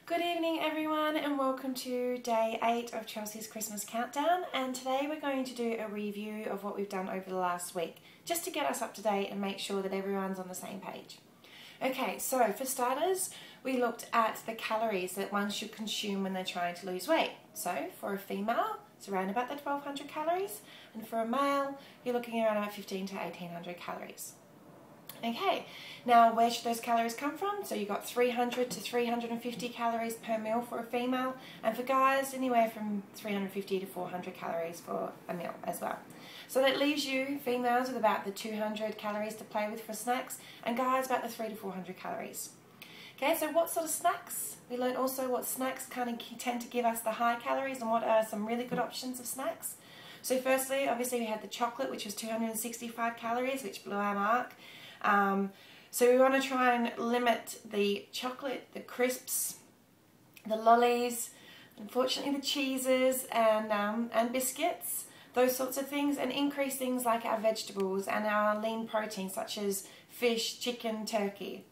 Good evening everyone and welcome to day 8 of Chelsea's Christmas Countdown, and today we're going to do a review of what we've done over the last week just to get us up to date and make sure that everyone's on the same page. Okay, so for starters we looked at the calories that one should consume when they're trying to lose weight. So for a female it's around about the 1200 calories, and for a male you're looking around about 15 to 1800 calories. Okay, now where should those calories come from? So you've got 300 to 350 calories per meal for a female, and for guys anywhere from 350 to 400 calories for a meal as well. So that leaves you, females, with about the 200 calories to play with for snacks, and guys about the 300 to 400 calories. Okay, so what sort of snacks? We learned also what snacks kind of tend to give us the high calories and what are some really good options of snacks. So firstly, obviously we had the chocolate, which was 265 calories, which blew our mark. So we want to try and limit the chocolate, the crisps, the lollies, unfortunately the cheeses and biscuits, those sorts of things, and increase things like our vegetables and our lean protein such as fish, chicken, turkey.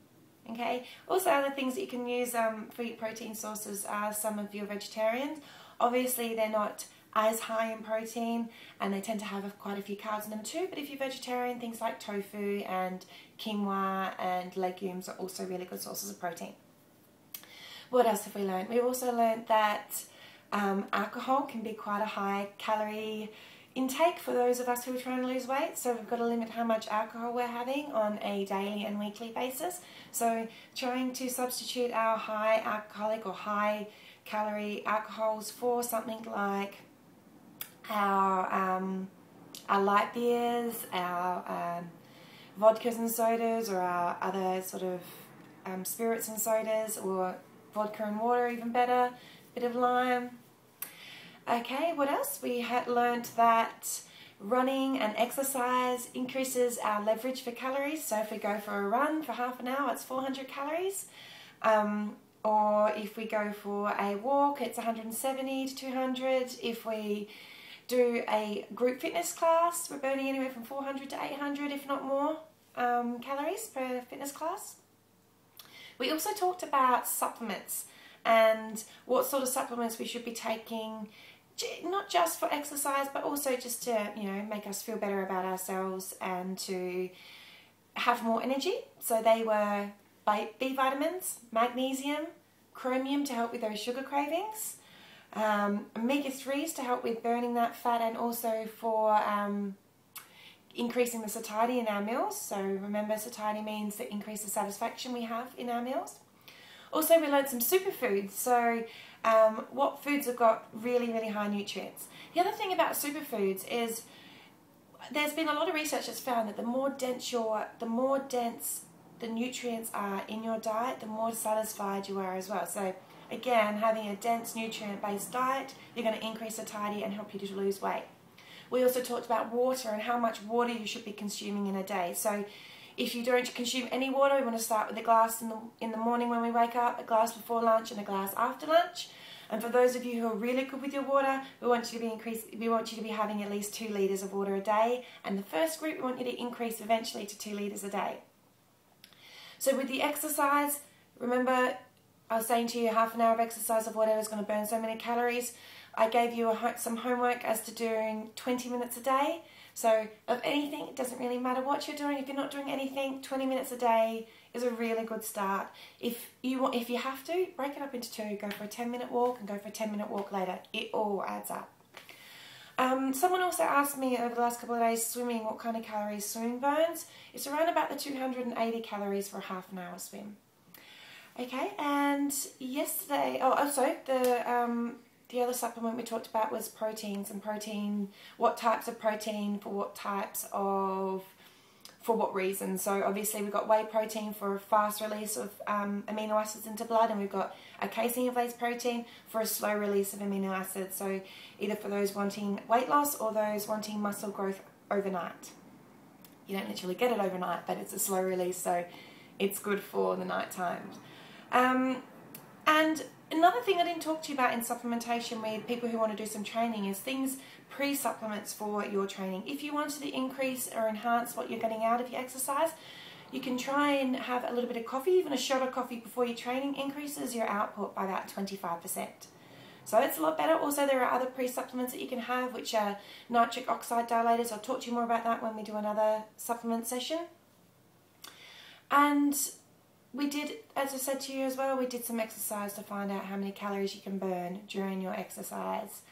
Okay. Also other things that you can use for your protein sources are some of your vegetarians. Obviously they're not as high in protein and they tend to have quite a few carbs in them too, but if you're vegetarian, things like tofu and quinoa and legumes are also really good sources of protein. What else have we learned? We've also learned that alcohol can be quite a high calorie intake for those of us who are trying to lose weight, so we've got to limit how much alcohol we're having on a daily and weekly basis. So trying to substitute our high alcoholic or high calorie alcohols for something like our light beers, our vodkas and sodas, or our other sort of spirits and sodas, or vodka and water, even better, bit of lime. Okay, what else? We had learnt that running and exercise increases our leverage for calories. So if we go for a run for half an hour, it's 400 calories. Or if we go for a walk, it's 170 to 200. If we do a group fitness class, we're burning anywhere from 400 to 800, if not more, calories per fitness class. We also talked about supplements and what sort of supplements we should be taking, not just for exercise, but also just to, make us feel better about ourselves and to have more energy. So they were B vitamins, magnesium, chromium to help with those sugar cravings, omega-3s to help with burning that fat, and also for increasing the satiety in our meals. So remember, satiety means the increase the satisfaction we have in our meals. Also we learned some superfoods, so what foods have got really, really high nutrients. The other thing about superfoods is there's been a lot of research that's found that the more dense the nutrients are in your diet, the more satisfied you are as well. So again, having a dense nutrient-based diet, you're going to increase satiety and help you to lose weight. We also talked about water and how much water you should be consuming in a day. So if you don't consume any water, we want to start with a glass in the morning when we wake up, a glass before lunch, and a glass after lunch. And for those of you who are really good with your water, we want you to be having at least 2 litres of water a day. And the first group, we want you to increase eventually to 2 litres a day. So with the exercise, remember I was saying to you half an hour of exercise of whatever is going to burn so many calories. I gave you some homework as to doing 20 minutes a day. So of anything, it doesn't really matter what you're doing. If you're not doing anything, 20 minutes a day is a really good start. If you have to, break it up into 2. Go for a 10-minute walk and go for a 10-minute walk later. It all adds up. Someone also asked me over the last couple of days, swimming, what kind of calories swimming burns. It's around about the 280 calories for a half an hour swim. Okay, and yesterday, also the other supplement we talked about was proteins, and what types of protein for what reasons. So obviously we've got whey protein for a fast release of amino acids into blood, and we've got a casein-based protein for a slow release of amino acids. So either for those wanting weight loss or those wanting muscle growth overnight. You don't literally get it overnight, but it's a slow release, so it's good for the night times. And another thing I didn't talk to you about in supplementation with people who want to do some training is things pre-supplements for your training. If you wanted to increase or enhance what you're getting out of your exercise, you can try and have a little bit of coffee, even a shot of coffee before your training increases your output by about 25%. So it's a lot better. Also, there are other pre-supplements that you can have, which are nitric oxide dilators. I'll talk to you more about that when we do another supplement session. And we did, as I said to you as well, we did some exercise to find out how many calories you can burn during your exercise.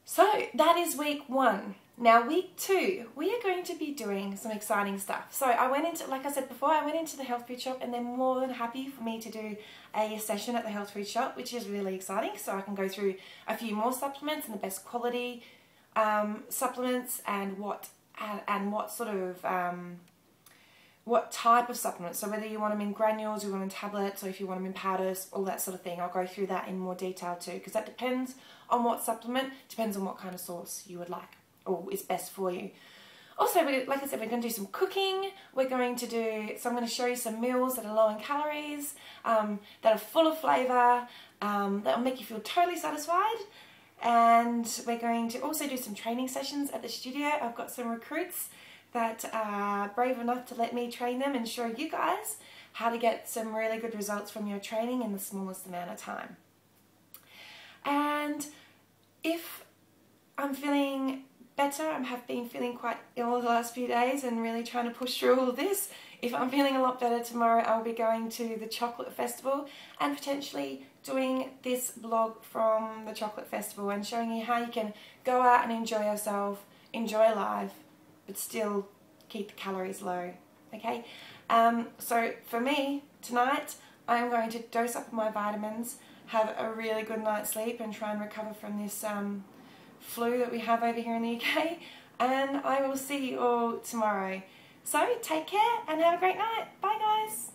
So that is week 1. Now week 2, we are going to be doing some exciting stuff. So I went into, like I said before, I went into the health food shop, and they're more than happy for me to do a session at the health food shop, which is really exciting. So I can go through a few more supplements and the best quality supplements, and what sort of what type of supplements. So whether you want them in granules, you want them in tablets, or if you want them in powders, all that sort of thing. I'll go through that in more detail too, because that depends on what supplement, depends on what kind of source you would like or is best for you. Also, like I said, we're going to do some cooking. So I'm going to show you some meals that are low in calories, that are full of flavour, that will make you feel totally satisfied. And we're going to also do some training sessions at the studio. I've got some recruits that are brave enough to let me train them and show you guys how to get some really good results from your training in the smallest amount of time. And if I'm feeling better, I have been feeling quite ill the last few days and really trying to push through all of this. If I'm feeling a lot better tomorrow, I'll be going to the chocolate festival and potentially doing this vlog from the chocolate festival and showing you how you can go out and enjoy yourself, enjoy life, but still keep the calories low, okay? So for me, tonight, I'm going to dose up my vitamins, have a really good night's sleep, and try and recover from this flu that we have over here in the UK, and I will see you all tomorrow. So take care and have a great night. Bye guys.